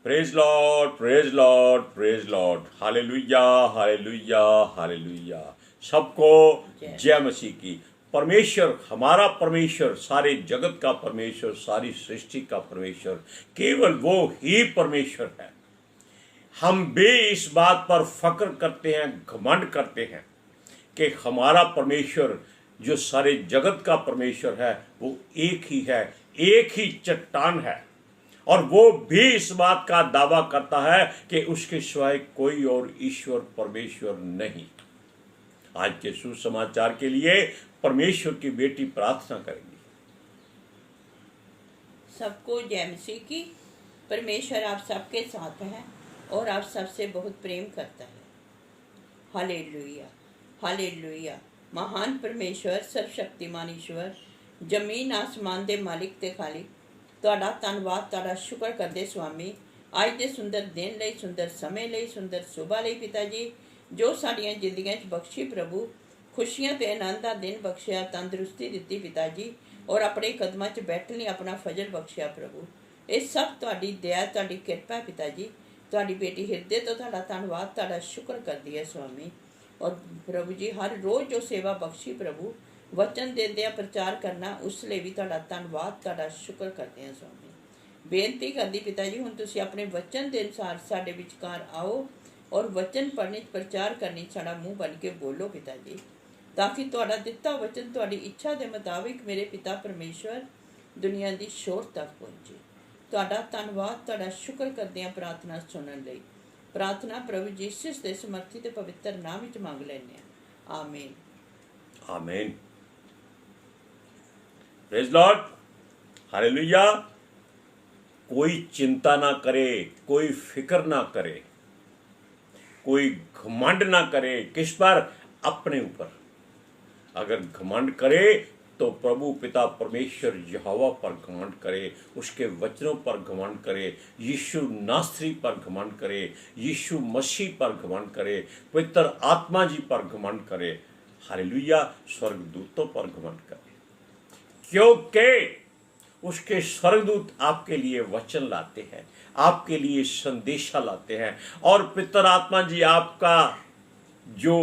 Praise Lord, praise Lord, praise Lord. Hallelujah, hallelujah, hallelujah. सबको जय मसीह की। परमेश्वर, हमारा परमेश्वर, सारे जगत का परमेश्वर, सारी सृष्टि का परमेश्वर, केवल वो ही परमेश्वर है। हम भी इस बात पर फक्र करते हैं, घमंड करते हैं कि हमारा परमेश्वर जो सारे जगत का परमेश्वर है वो एक ही है, एक ही चट्टान है। और वो भी इस बात का दावा करता है कि उसके सिवाय कोई और ईश्वर परमेश्वर नहीं। आज के सुसमाचार के लिए परमेश्वर की बेटी प्रार्थना करेंगी। सबको जय मसीह की। परमेश्वर आप सबके साथ है और आप सबसे बहुत प्रेम करता है। Hallelujah, hallelujah. महान परमेश्वर, सर्वशक्तिमान ईश्वर, जमीन आसमान दे मालिक ते खालिक, ਤੁਹਾਡਾ ਧੰਨਵਾਦ, ਤੁਹਾਡਾ ਸ਼ੁਕਰ ਕਰਦੇ ਸੁਆਮੀ ਅੱਜ ਦੇ ਸੁੰਦਰ ਦਿਨ ਲਈ, ਸੁੰਦਰ ਸਮੇਂ ਲਈ, ਸੁੰਦਰ ਸੁਬਾ ਲਈ ਪਿਤਾ ਜੀ, ਜੋ ਸਾਡੀਆਂ ਜ਼ਿੰਦਗੀਆਂ 'ਚ ਬਖਸ਼ੀ ਪ੍ਰਭੂ, ਖੁਸ਼ੀਆਂ ਤੇ ਆਨੰਦ ਦਾ ਦਿਨ ਬਖਸ਼ਿਆ, ਤੰਦਰੁਸਤੀ ਦਿੱਤੀ ਪਿਤਾ ਜੀ, ਔਰ ਆਪਣੇ ਕਦਮਾਂ 'ਚ ਬੈਠਣ ਲਈ ਆਪਣਾ ਫਜ਼ਲ ਬਖਸ਼ਿਆ ਪ੍ਰਭੂ। ਇਹ ਸਭ ਤੁਹਾਡੀ ਦਇਆ, ਤੁਹਾਡੀ ਕਿਰਪਾ ਪਿਤਾ ਜੀ। ਤੁਹਾਡੀ ਬੇਟੀ ਹਿਰਦੇ ਤੋਂ ਤੁਹਾਡਾ ਧੰਨਵਾਦ, ਤੁਹਾਡਾ ਸ਼ੁਕਰ ਕਰਦੀ ਹੈ ਸੁਆਮੀ। ਔਰ ਪ੍ਰਭੂ ਜੀ ਹਰ ਰੋਜ਼ ਜੋ ਸੇਵਾ ਬਖਸ਼ੀ ਪ੍ਰਭੂ, वचन देंदे प्रचार करना, उस लिए भी तुहाडा धन्नवाद, तुहाडा शुक्र करते हैं स्वामी। बेनती करदी पिता जी, हुण तुसीं अपने वचन के अनुसार साडे विचकार आओ और वचन पढ़ने प्रचार करने साडा मूँह बन के बोलो पिता जी, ताकि तुहाडा दिता वचन तुहाडी इच्छा के मुताबिक मेरे पिता परमेश्वर दुनिया की शोर तक पहुँचे। तुहाडा धन्नवाद, तुहाडा शुक्र करदे हां प्रार्थना सुनन लई। प्रार्थना प्रभु जीसस के समर्थित पवित्र नाम विच मंग लैंदे हां, आमीन, आमीन। Praise Lord, hallelujah. कोई चिंता ना करे, कोई फिक्र ना करे, कोई घमंड ना करे। किस पर? अपने ऊपर। अगर घमंड करे तो प्रभु पिता परमेश्वर यहोवा पर घमंड करे, उसके वचनों पर घमंड करे, यीशु नासरी पर घमंड करे, यीशु मसीह पर घमंड करे, पवित्र आत्मा जी पर घमंड करे। हालेलुया। स्वर्गदूतों पर घमंड करे, क्योंकि उसके स्वर्गदूत आपके लिए वचन लाते हैं, आपके लिए संदेशा लाते हैं, और पितर आत्मा जी आपका जो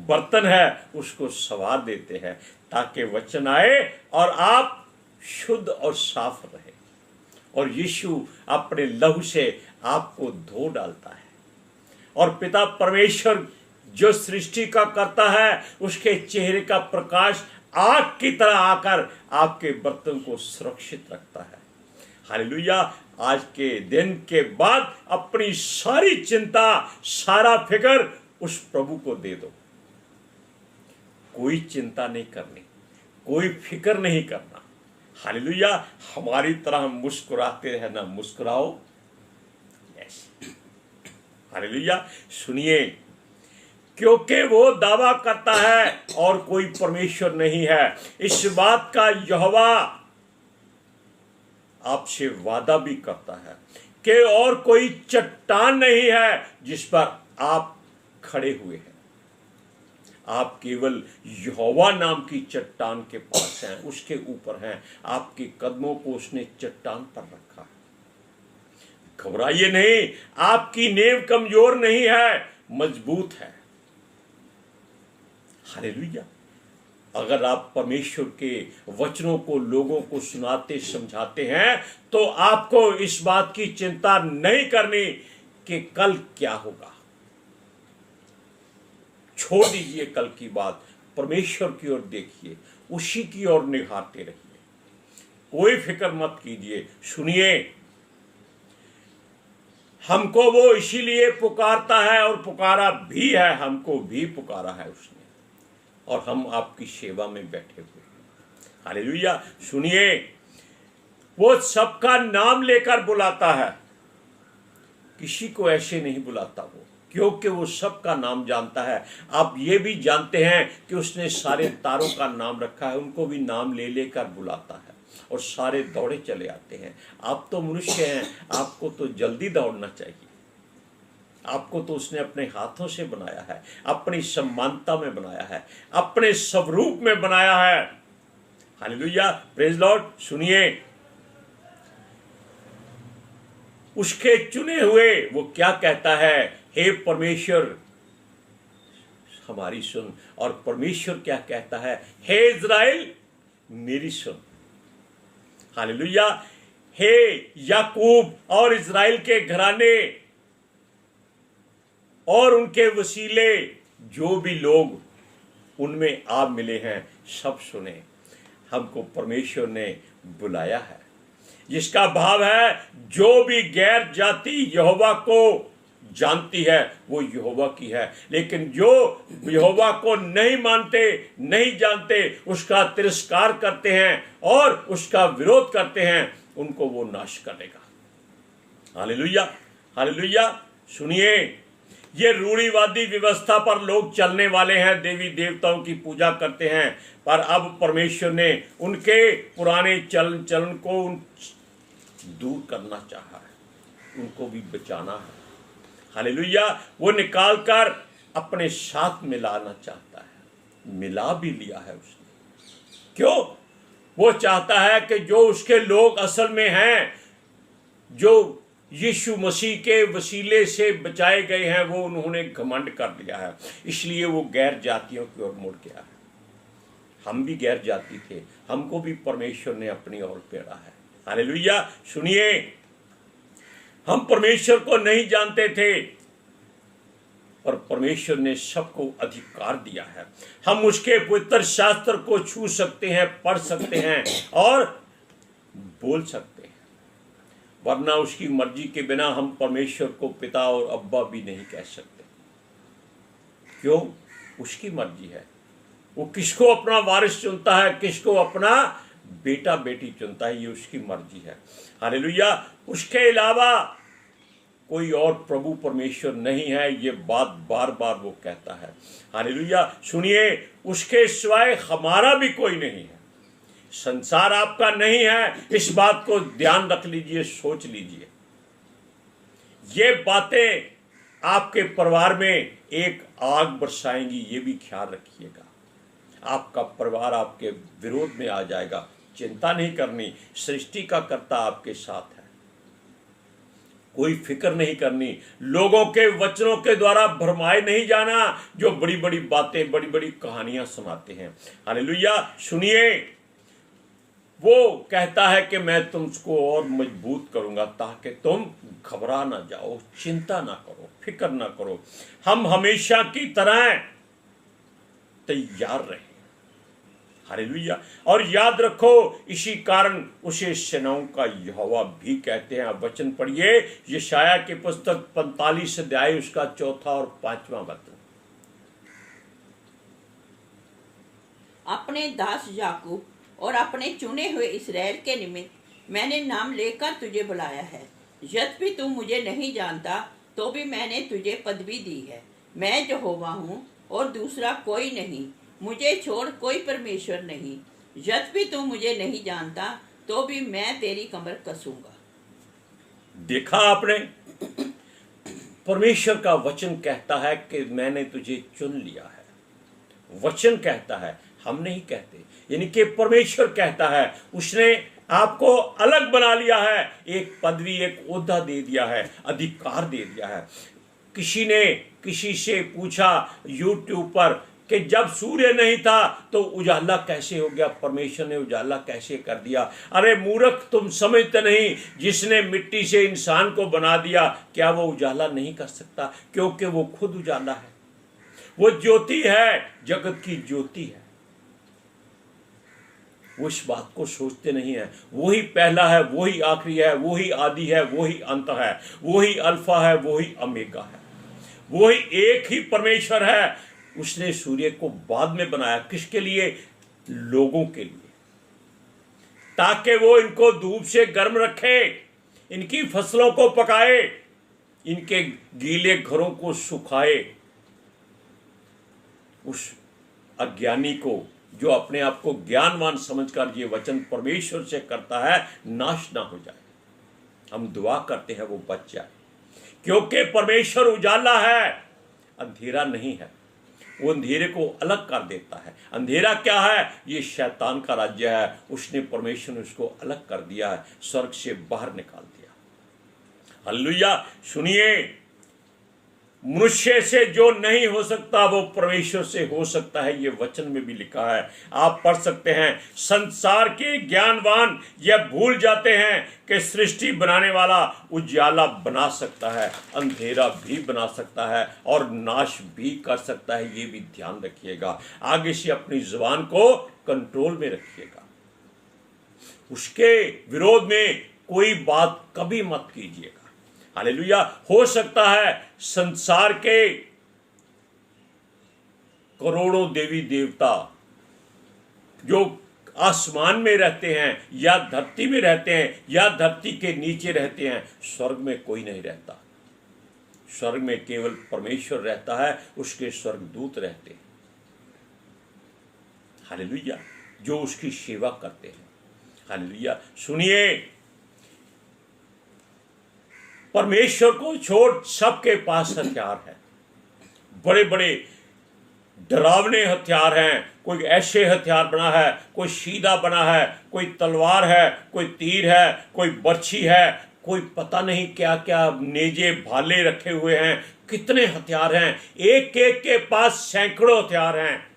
बर्तन है उसको सवार देते हैं, ताकि वचन आए और आप शुद्ध और साफ रहे। और यीशु अपने लहू से आपको धो डालता है। और पिता परमेश्वर जो सृष्टि का करता है, उसके चेहरे का प्रकाश आग की तरह आकर आपके बर्तन को सुरक्षित रखता है। हालेलुया। आज के दिन के बाद अपनी सारी चिंता, सारा फिक्र उस प्रभु को दे दो। कोई चिंता नहीं करनी, कोई फिक्र नहीं करना। हालेलुया। हमारी तरह मुस्कुराते रहना, मुस्कुराओ। Yes, hallelujah. सुनिए, क्योंकि वो दावा करता है और कोई परमेश्वर नहीं है। इस बात का यहोवा आपसे वादा भी करता है कि और कोई चट्टान नहीं है जिस पर आप खड़े हुए हैं। आप केवल यहोवा नाम की चट्टान के पास हैं, उसके ऊपर हैं। आपके कदमों को उसने चट्टान पर रखा है। घबराइए नहीं, आपकी नींव कमजोर नहीं है, मजबूत है। हालेलुया। अगर आप परमेश्वर के वचनों को लोगों को सुनाते समझाते हैं तो आपको इस बात की चिंता नहीं करनी कि कल क्या होगा। छोड़ दीजिए कल की बात, परमेश्वर की ओर देखिए, उसी की ओर निहारते रहिए। कोई फिक्र मत कीजिए। सुनिए, हमको वो इसीलिए पुकारता है और पुकारा भी है, हमको भी पुकारा है उसने, और हम आपकी सेवा में बैठे हुए हैं। हालेलुया। सुनिए, वो सबका नाम लेकर बुलाता है, किसी को ऐसे नहीं बुलाता वो, क्योंकि वो सबका नाम जानता है। आप ये भी जानते हैं कि उसने सारे तारों का नाम रखा है, उनको भी नाम ले लेकर बुलाता है और सारे दौड़े चले आते हैं। आप तो मनुष्य हैं, आपको तो जल्दी दौड़ना चाहिए। आपको तो उसने अपने हाथों से बनाया है, अपनी समानता में बनाया है, अपने स्वरूप में बनाया है। हालेलुया। Praise Lord. सुनिए, उसके चुने हुए वो क्या कहता है, हे परमेश्वर हमारी सुन। और परमेश्वर क्या कहता है, हे इज़राइल मेरी सुन। हालेलुया। हे याकूब और इज़राइल के घराने और उनके वसीले जो भी लोग उनमें आप मिले हैं, सब सुने। हमको परमेश्वर ने बुलाया है, जिसका भाव है जो भी गैर जाति यहोवा को जानती है वो यहोवा की है, लेकिन जो यहोवा को नहीं मानते, नहीं जानते, उसका तिरस्कार करते हैं और उसका विरोध करते हैं, उनको वो नाश करेगा। Hallelujah, hallelujah. सुनिए, ये रूढ़िवादी व्यवस्था पर लोग चलने वाले हैं, देवी देवताओं की पूजा करते हैं, पर अब परमेश्वर ने उनके पुराने चलन को दूर करना चाहा है, उनको भी बचाना है। हालेलुया। वो निकाल कर अपने साथ मिलाना चाहता है, मिला भी लिया है उसने। क्यों? वो चाहता है कि जो उसके लोग असल में हैं, जो यीशु मसीह के वसीले से बचाए गए हैं, वो उन्होंने घमंड कर लिया है, इसलिए वो गैर जातियों की ओर मुड़ गया है। हम भी गैर जाति थे, हमको भी परमेश्वर ने अपनी ओर फेरा है। हालेलुया। सुनिए, हम परमेश्वर को नहीं जानते थे और परमेश्वर ने सबको अधिकार दिया है। हम उसके पवित्र शास्त्र को छू सकते हैं, पढ़ सकते हैं और बोल सकते हैं, वरना उसकी मर्जी के बिना हम परमेश्वर को पिता और अब्बा भी नहीं कह सकते। क्यों? उसकी मर्जी है, वो किसको अपना वारिस चुनता है, किसको अपना बेटा बेटी चुनता है, ये उसकी मर्जी है। हालेलुया। उसके अलावा कोई और प्रभु परमेश्वर नहीं है, ये बात बार बार वो कहता है। हालेलुया। सुनिए, उसके सिवाय हमारा भी कोई नहीं है, संसार आपका नहीं है, इस बात को ध्यान रख लीजिए, सोच लीजिए। ये बातें आपके परिवार में एक आग बरसाएंगी, ये भी ख्याल रखिएगा। आपका परिवार आपके विरोध में आ जाएगा, चिंता नहीं करनी, सृष्टि का कर्ता आपके साथ है, कोई फिक्र नहीं करनी, लोगों के वचनों के द्वारा भरमाए नहीं जाना, जो बड़ी बड़ी बातें, बड़ी बड़ी कहानियां सुनाते हैं। हालेलुया। सुनिए, वो कहता है कि मैं तुमको और मजबूत करूंगा ताकि तुम घबरा ना जाओ, चिंता ना करो, फिक्र ना करो। हम हमेशा की तरह तैयार रहे। हालेलुया। और याद रखो, इसी कारण उसे सेनाओं का यहोवा भी कहते हैं। आप वचन पढ़िए, यशाया की पुस्तक 45 अध्याय उसका 4 और 5वां वचन। अपने दास याकूब और अपने चुने हुए इस्राएल के निमित्त मैंने नाम लेकर तुझे बुलाया है। यद्यपि तू मुझे नहीं जानता, तो भी मैंने तुझे पदवी दी है। मैं यहोवा हूँ और दूसरा कोई नहीं, मुझे छोड़ कोई परमेश्वर नहीं। यद्यपि तू मुझे नहीं जानता, तो भी मैं तेरी कमर कसूंगा। देखा आपने, परमेश्वर का वचन कहता है कि मैंने तुझे चुन लिया है। वचन कहता है, हम नहीं कहते, यानी कि परमेश्वर कहता है, उसने आपको अलग बना लिया है, एक पदवी, एक ओहदा दे दिया है, अधिकार दे दिया है। किसी ने किसी से पूछा YouTube पर कि जब सूर्य नहीं था तो उजाला कैसे हो गया, परमेश्वर ने उजाला कैसे कर दिया? अरे मूर्ख, तुम समझते नहीं, जिसने मिट्टी से इंसान को बना दिया, क्या वो उजाला नहीं कर सकता? क्योंकि वो खुद उजाला है, वो ज्योति है, जगत की ज्योति है। वो इस बात को सोचते नहीं है। वही पहला है, वही आखिरी है, वही आदि है, वही अंत है, वही अल्फा है, वही ओमेगा है, वही एक ही परमेश्वर है। उसने सूर्य को बाद में बनाया, किसके लिए? लोगों के लिए, ताकि वो इनको धूप से गर्म रखे, इनकी फसलों को पकाए, इनके गीले घरों को सुखाए। उस अज्ञानी को, जो अपने आप को ज्ञानवान समझकर ये वचन परमेश्वर से करता है, नाश ना हो जाए। हम दुआ करते हैं वो बच जाए, क्योंकि परमेश्वर उजाला है, अंधेरा नहीं है। वो अंधेरे को अलग कर देता है। अंधेरा क्या है? ये शैतान का राज्य है। उसने, परमेश्वर ने उसको अलग कर दिया है, स्वर्ग से बाहर निकाल दिया। हालेलुया। सुनिए, मनुष्य से जो नहीं हो सकता वो परमेश्वर से हो सकता है, ये वचन में भी लिखा है। आप पढ़ सकते हैं, संसार के ज्ञानवान यह भूल जाते हैं कि सृष्टि बनाने वाला उजाला बना सकता है, अंधेरा भी बना सकता है और नाश भी कर सकता है। ये भी ध्यान रखिएगा। आगे से अपनी जुबान को कंट्रोल में रखिएगा। उसके विरोध में कोई बात कभी मत कीजिएगा। हालेलुया। हो सकता है संसार के करोड़ों देवी देवता जो आसमान में रहते हैं या धरती में रहते हैं या धरती के नीचे रहते हैं, स्वर्ग में कोई नहीं रहता। स्वर्ग में केवल परमेश्वर रहता है, उसके स्वर्गदूत रहते हैं। हालेलुया। जो उसकी सेवा करते हैं। हालेलुया। सुनिए, परमेश्वर को छोड़ सबके पास हथियार है, बड़े बड़े डरावने हथियार हैं। कोई ऐसे हथियार बना है, कोई सीधा बना है, कोई तलवार है, कोई तीर है, कोई बर्छी है, कोई पता नहीं क्या क्या नेजे भाले रखे हुए हैं। कितने हथियार हैं, एक एक के पास सैकड़ों हथियार हैं,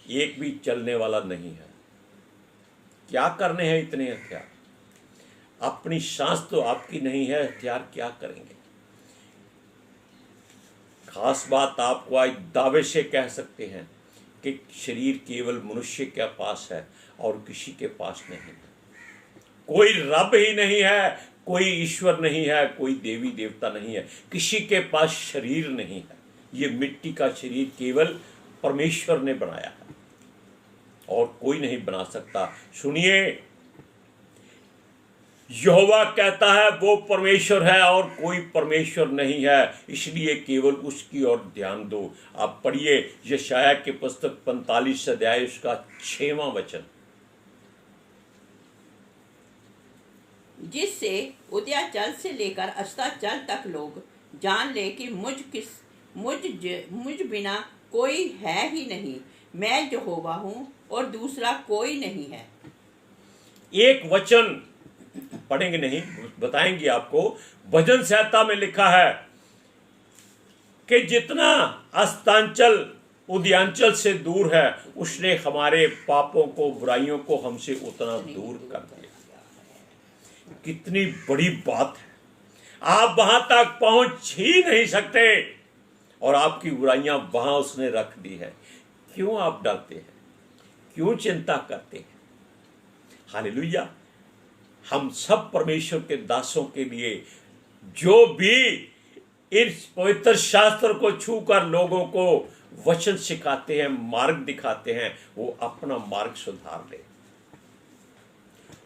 एक भी चलने वाला नहीं है। क्या करने हैं इतने हथियार? अपनी सांस तो आपकी नहीं है, हथियार क्या करेंगे? खास बात आपको आज दावे से कह सकते हैं कि शरीर केवल मनुष्य के पास है और किसी के पास नहीं है। कोई रब ही नहीं है, कोई ईश्वर नहीं है, कोई देवी देवता नहीं है, किसी के पास शरीर नहीं है। ये मिट्टी का शरीर केवल परमेश्वर ने बनाया है और कोई नहीं बना सकता। सुनिए, यहोवा कहता है वो परमेश्वर है और कोई परमेश्वर नहीं है, इसलिए केवल उसकी ओर ध्यान दो। आप पढ़िए यशायाह की पुस्तक 45 अध्याय उसका 6वां वचन। जिससे उदयाचल से लेकर अस्ताचल तक लोग जान ले कि मुझ बिना कोई है ही नहीं। मैं यहोवा हूँ और दूसरा कोई नहीं है। एक वचन पढ़ेंगे नहीं, बताएंगे आपको। भजन संहिता में लिखा है कि जितना अस्तांचल उदयांचल से दूर है, उसने हमारे पापों को, बुराइयों को हमसे उतना दूर कर दिया। कितनी बड़ी बात है। आप वहां तक पहुंच ही नहीं सकते और आपकी बुराइयां वहां उसने रख दी है। क्यों आप डरते हैं? क्यों चिंता करते हैं? हालेलुया। हम सब परमेश्वर के दासों के लिए जो भी इस पवित्र शास्त्र को छूकर लोगों को वचन सिखाते हैं, मार्ग दिखाते हैं, वो अपना मार्ग सुधार ले।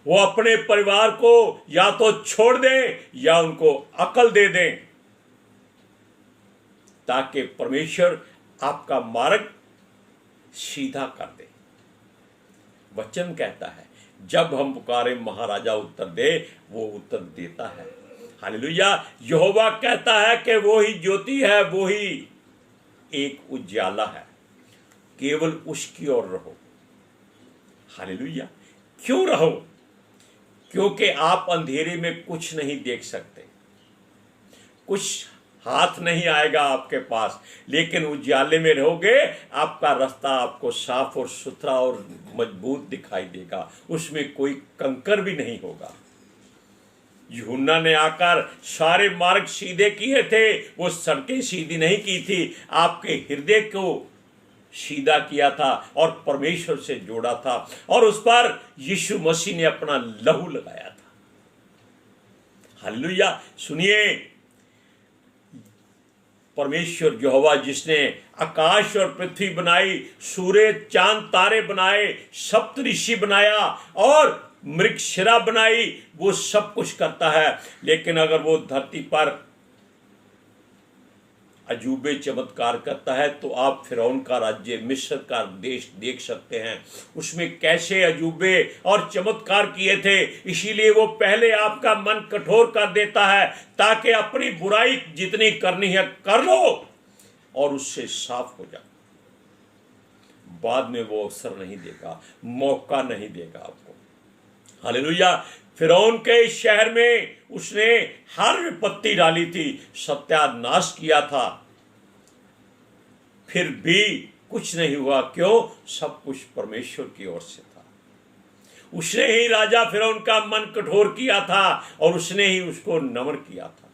वो अपने परिवार को या तो छोड़ दें या उनको अकल दे दें, ताकि परमेश्वर आपका मार्ग सीधा कर दे। वचन कहता है जब हम पुकारे महाराजा उत्तर दे, वो उत्तर देता है। हालेलुया। यहोवा कहता है कि वो ही ज्योति है, वो ही एक उजाला है, केवल उसकी ओर रहो। हालेलुया। क्यों रहो? क्योंकि आप अंधेरे में कुछ नहीं देख सकते, कुछ हाथ नहीं आएगा आपके पास, लेकिन उजाले में रहोगे, आपका रास्ता आपको साफ और सुथरा और मजबूत दिखाई देगा, उसमें कोई कंकर भी नहीं होगा। यूहन्ना ने आकर सारे मार्ग सीधे किए थे, वो सड़कें सीधी नहीं की थी, आपके हृदय को सीधा किया था और परमेश्वर से जोड़ा था, और उस पर यीशु मसीह ने अपना लहू लगाया था। हालेलुया। सुनिए, परमेश्वर यहोवा जिसने आकाश और पृथ्वी बनाई, सूर्य चांद तारे बनाए, सप्तऋषि बनाया और मृगशिरा बनाई, वो सब कुछ करता है। लेकिन अगर वो धरती पर अजूबे चमत्कार करता है तो आप फिरौन का राज्य, मिस्र का देश देख सकते हैं, उसमें कैसे अजूबे और चमत्कार किए थे। इसीलिए वो पहले आपका मन कठोर कर देता है, ताकि अपनी बुराई जितनी करनी है कर लो और उससे साफ हो जाओ। बाद में वो अवसर नहीं देगा, मौका नहीं देगा आपको। हालेलुया। फिरौन के शहर में उसने हर विपत्ति डाली थी, सत्यानाश किया था, फिर भी कुछ नहीं हुआ। क्यों? सब कुछ परमेश्वर की ओर से था। उसने ही राजा फिरौन का मन कठोर किया था और उसने ही उसको नम्र किया था।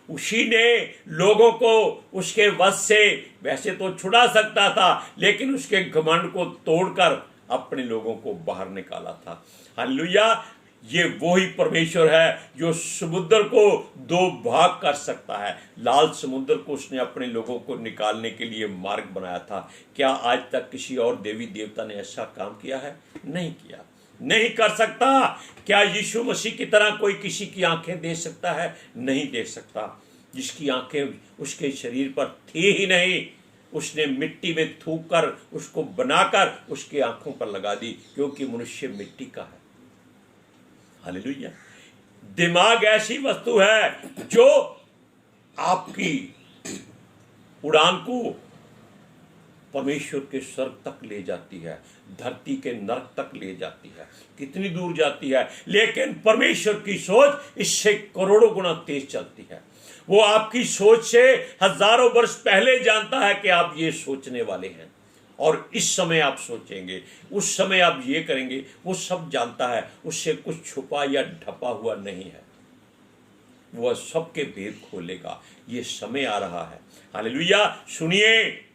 उसी ने लोगों को उसके वश से वैसे तो छुड़ा सकता था, लेकिन उसके घमंड को तोड़कर अपने लोगों को बाहर निकाला था। हालेलुया! ये वो ही परमेश्वर है जो समुद्र को दो भाग कर सकता है। लाल समुद्र को उसने अपने लोगों को निकालने के लिए मार्ग बनाया था। क्या आज तक किसी और देवी देवता ने ऐसा काम किया है? नहीं किया, नहीं कर सकता। क्या यीशु मसीह की तरह कोई किसी की आंखें दे सकता है? नहीं दे सकता। जिसकी आंखें उसके शरीर पर थी ही नहीं, उसने मिट्टी में थूक कर उसको बनाकर उसके आंखों पर लगा दी, क्योंकि मनुष्य मिट्टी का है। हालेलुया! दिमाग ऐसी वस्तु है जो आपकी उड़ान को परमेश्वर के स्वर्ग तक ले जाती है, धरती के नरक तक ले जाती है। कितनी दूर जाती है, लेकिन परमेश्वर की सोच इससे करोड़ों गुना तेज चलती है। वो आपकी सोच से हजारों वर्ष पहले जानता है कि आप ये सोचने वाले हैं और इस समय आप सोचेंगे, उस समय आप ये करेंगे। वो सब जानता है, उससे कुछ छुपा या ढपा हुआ नहीं है। वह सबके भेद खोलेगा। ये समय आ रहा है। हालेलुया! सुनिए,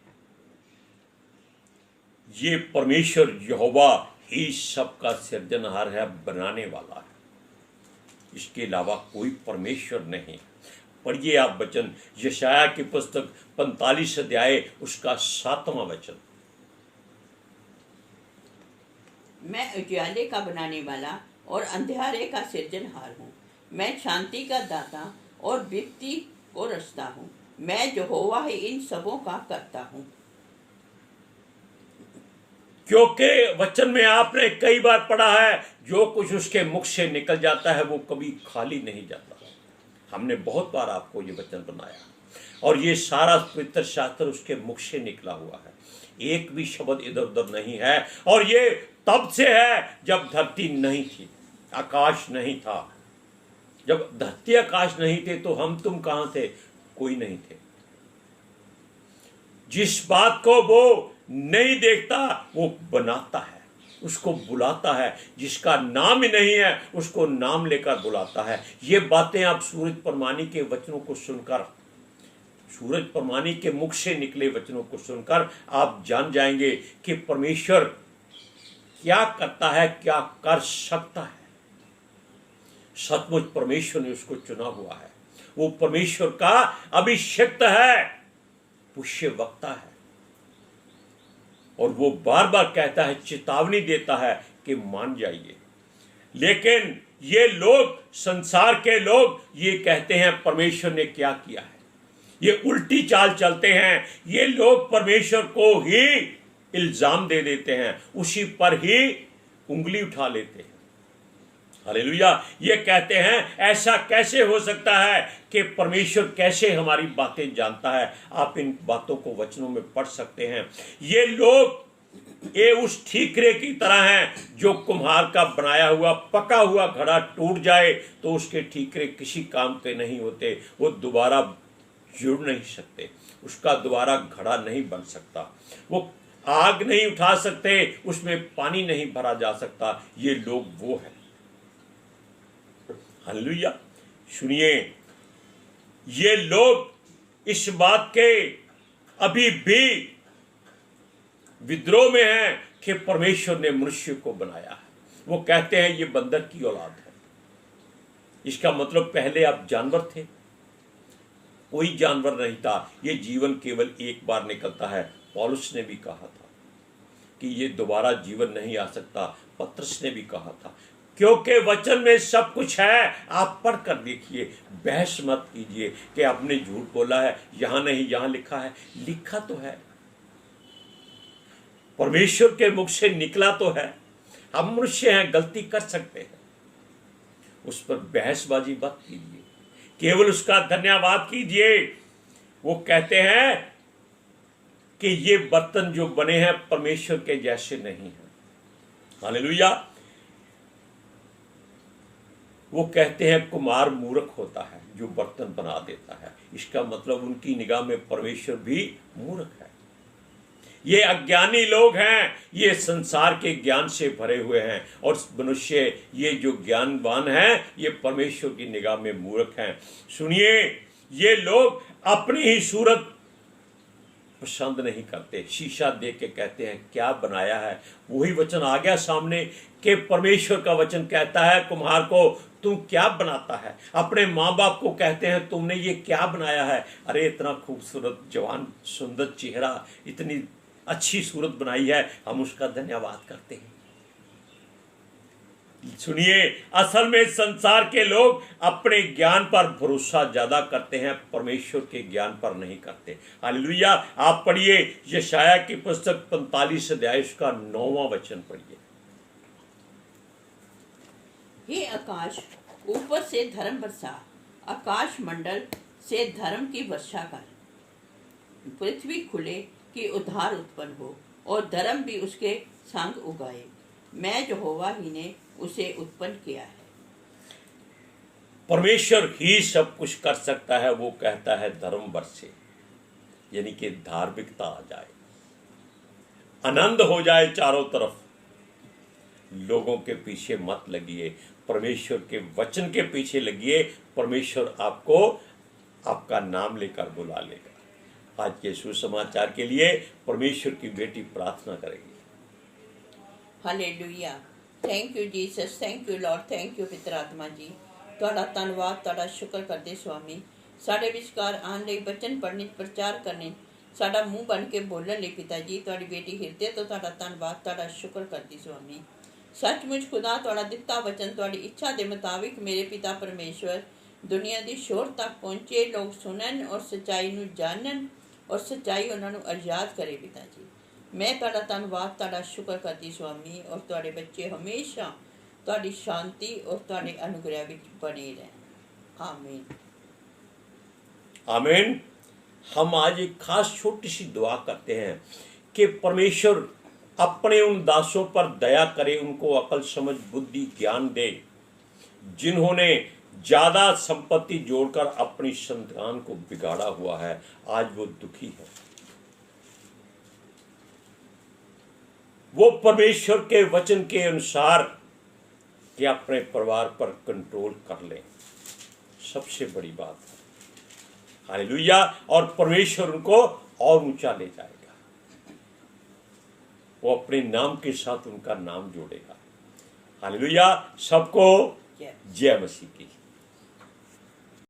ये परमेश्वर यहोवा ही सबका सृजनहार है, बनाने वाला है। इसके अलावा कोई परमेश्वर नहीं। पढ़िए आप वचन, यशाया की पुस्तक 45 अध्याय उसका 7वां वचन। मैं उजियाले का बनाने वाला और अंधेरे का सृजनहार हूँ। मैं शांति का दाता और विपत्ति को रचता हूँ। मैं यहोवा ही इन सबों का करता हूँ। क्योंकि वचन में आपने कई बार पढ़ा है, जो कुछ उसके मुख से निकल जाता है वो कभी खाली नहीं जाता। हमने बहुत बार आपको ये वचन बनाया और ये सारा पवित्र शास्त्र उसके मुख से निकला हुआ है। एक भी शब्द इधर उधर नहीं है। और ये तब से है जब धरती नहीं थी, आकाश नहीं था। जब धरती आकाश नहीं थे तो हम तुम कहां थे? कोई नहीं थे। जिस बात को वो नहीं देखता वो बनाता है, उसको बुलाता है। जिसका नाम ही नहीं है उसको नाम लेकर बुलाता है। ये बातें आप सूरज परमानी के वचनों को सुनकर, सूरज परमानी के मुख से निकले वचनों को सुनकर आप जान जाएंगे कि परमेश्वर क्या करता है, क्या कर सकता है। सचमुच परमेश्वर ने उसको चुना हुआ है। वो परमेश्वर का अभिषिक्त है, पुष्य वक्ता है। और वो बार बार कहता है, चेतावनी देता है कि मान जाइए। लेकिन ये लोग, संसार के लोग, ये कहते हैं परमेश्वर ने क्या किया है। ये उल्टी चाल चलते हैं। ये लोग परमेश्वर को ही इल्जाम दे देते हैं, उसी पर ही उंगली उठा लेते हैं। हालेलुया! ये कहते हैं ऐसा कैसे हो सकता है कि परमेश्वर कैसे हमारी बातें जानता है। आप इन बातों को वचनों में पढ़ सकते हैं। ये लोग ये उस ठीकरे की तरह हैं जो कुम्हार का बनाया हुआ पका हुआ घड़ा टूट जाए तो उसके ठीकरे किसी काम के नहीं होते। वो दोबारा जुड़ नहीं सकते, उसका दोबारा घड़ा नहीं बन सकता। वो आग नहीं उठा सकते, उसमें पानी नहीं भरा जा सकता। ये लोग वो हैं। हालेलुया! सुनिए, ये लोग इस बात के अभी भी विद्रोह में हैं कि परमेश्वर ने मनुष्य को बनाया है। वो कहते हैं ये बंदर की औलाद है। इसका मतलब पहले आप जानवर थे, कोई जानवर नहीं था। ये जीवन केवल एक बार निकलता है। पौलुस ने भी कहा था कि ये दोबारा जीवन नहीं आ सकता। पतरस ने भी कहा था, क्योंकि वचन में सब कुछ है। आप पढ़ कर देखिए, बहस मत कीजिए कि आपने झूठ बोला है, यहां नहीं यहां लिखा है। लिखा तो है, परमेश्वर के मुख से निकला तो है। हम मनुष्य हैं, गलती कर सकते हैं। उस पर बहसबाजी मत कीजिए, केवल उसका धन्यवाद कीजिए। वो कहते हैं कि ये बर्तन जो बने हैं परमेश्वर के जैसे नहीं है। हालेलुया! वो कहते हैं कुम्हार मूर्ख होता है जो बर्तन बना देता है। इसका मतलब उनकी निगाह में परमेश्वर भी मूर्ख है। ये अज्ञानी लोग हैं, ये संसार के ज्ञान से भरे हुए हैं, और मनुष्य ये जो ज्ञानवान हैं ये परमेश्वर की निगाह में मूर्ख हैं। सुनिए, ये लोग अपनी ही सूरत पसंद नहीं करते। शीशा देख के कहते हैं क्या बनाया है। वही वचन आ गया सामने कि परमेश्वर का वचन कहता है कुम्हार को तुम क्या बनाता है। अपने माँ बाप को कहते हैं तुमने ये क्या बनाया है। अरे इतना खूबसूरत जवान सुंदर चेहरा, इतनी अच्छी सूरत बनाई है, हम उसका धन्यवाद करते हैं। सुनिए, असल में संसार के लोग अपने ज्ञान पर भरोसा ज्यादा करते हैं, परमेश्वर के ज्ञान पर नहीं करते। हालेलुया। आप पढ़िए यशाया की पुस्तक 45 अध्याय का 9वां वचन पढ़िए। हे आकाश, ऊपर से धर्म बरसा, आकाश मंडल से धर्म की वर्षा कर। पृथ्वी खुले कि उद्धार उत्पन्न हो और धर्म भी उसके संग उगाए। मैं यहोवा ही ने उसे उत्पन्न किया है। परमेश्वर ही सब कुछ कर सकता है। वो कहता है धर्म बरसे, यानी कि धार्मिकता आ जाए, आनंद हो जाए चारों तरफ। लोगों के पीछे मत लगिए, परमेश्वर के वचन के पीछे लगिए। परमेश्वर आपको आपका नाम लेकर बुला लेगा। आज के सुसमाचार के लिए परमेश्वर की बेटी प्रार्थना करेगी। Hallelujah. Thank you Jesus, thank you Lord, thank you पितर आत्मा जी। ਤੁਹਾਡਾ ਧੰਨਵਾਦ, ਤੁਹਾਡਾ ਸ਼ੁਕਰ ਕਰਦੇ ਸੁਆਮੀ। ਸਾਡੇ ਵਿਚਕਾਰ ਆਉਣ ਲਈ, ਬਚਨ ਪੜ੍ਹਨੇ, ਪ੍ਰਚਾਰ ਕਰਨੇ, ਸਾਡਾ ਮੂੰਹ ਬਣ ਕੇ ਬੋਲਣ ਲਈ ਪਿਤਾ ਜੀ, ਤੁਹਾਡੀ ਬੇਟੀ ਹਿਰਦੇ ਤੋਂ ਤੁਹਾਡਾ ਧੰਨਵਾਦ, ਤੁਹਾਡਾ ਸ਼ੁਕਰ ਕਰਦੀ ਸੁਆਮੀ। ਸੱਚਮੁੱਚ ਖੁਦਾ ਤੁਹਾਡਾ ਦਿੱਤਾ ਵਚਨ ਤੁਹਾਡੀ ਇੱਛਾ ਦੇ ਮੁਤਾबिक ਮੇਰੇ ਪਿਤਾ ਪਰਮੇਸ਼ਵਰ ਦੁਨੀਆ ਦੀ ਸ਼ੋਰ ਤੱਕ ਪਹੁੰਚੇ, ਲੋਕ ਸੁਣਨ ਔਰ ਸੱਚਾਈ ਨੂੰ ਜਾਣਨ ਔਰ ਸੱਚਾਈ ਉਹਨਾਂ ਨੂੰ ਆਜ਼ਾਦ ਕਰੇ ਪਿਤਾ ਜੀ। ਮੈਂ ਤੁਹਾਡਾ ਧੰਨਵਾਦ, ਤੁਹਾਡਾ ਸ਼ੁਕਰ ਕਰਦੀ ਸੁਆਮੀ। ਔਰ ਤੁਹਾਡੇ ਬੱਚੇ ਹਮੇਸ਼ਾ ਤੁਹਾਡੀ शांति और ਤੁਹਾਡੇ अनुग्रह ਵਿੱਚ बने रहें। आमीन आमीन। हम आज एक खास छोटी सी दुआ करते हैं कि परमेश्वर अपने उन दासों पर दया करे, उनको अकल समझ बुद्धि ज्ञान दे जिन्होंने ज्यादा संपत्ति जोड़कर अपनी संतान को बिगाड़ा हुआ है। आज वो दुखी है, वो परमेश्वर के वचन के अनुसार कि अपने परिवार पर कंट्रोल कर लें, सबसे बड़ी बात है। हालेलुया। और परमेश्वर उनको और ऊंचा ले जाएगा, वो अपने नाम के साथ उनका नाम जोड़ेगा। हालेलुया। सबको जय मसीह की।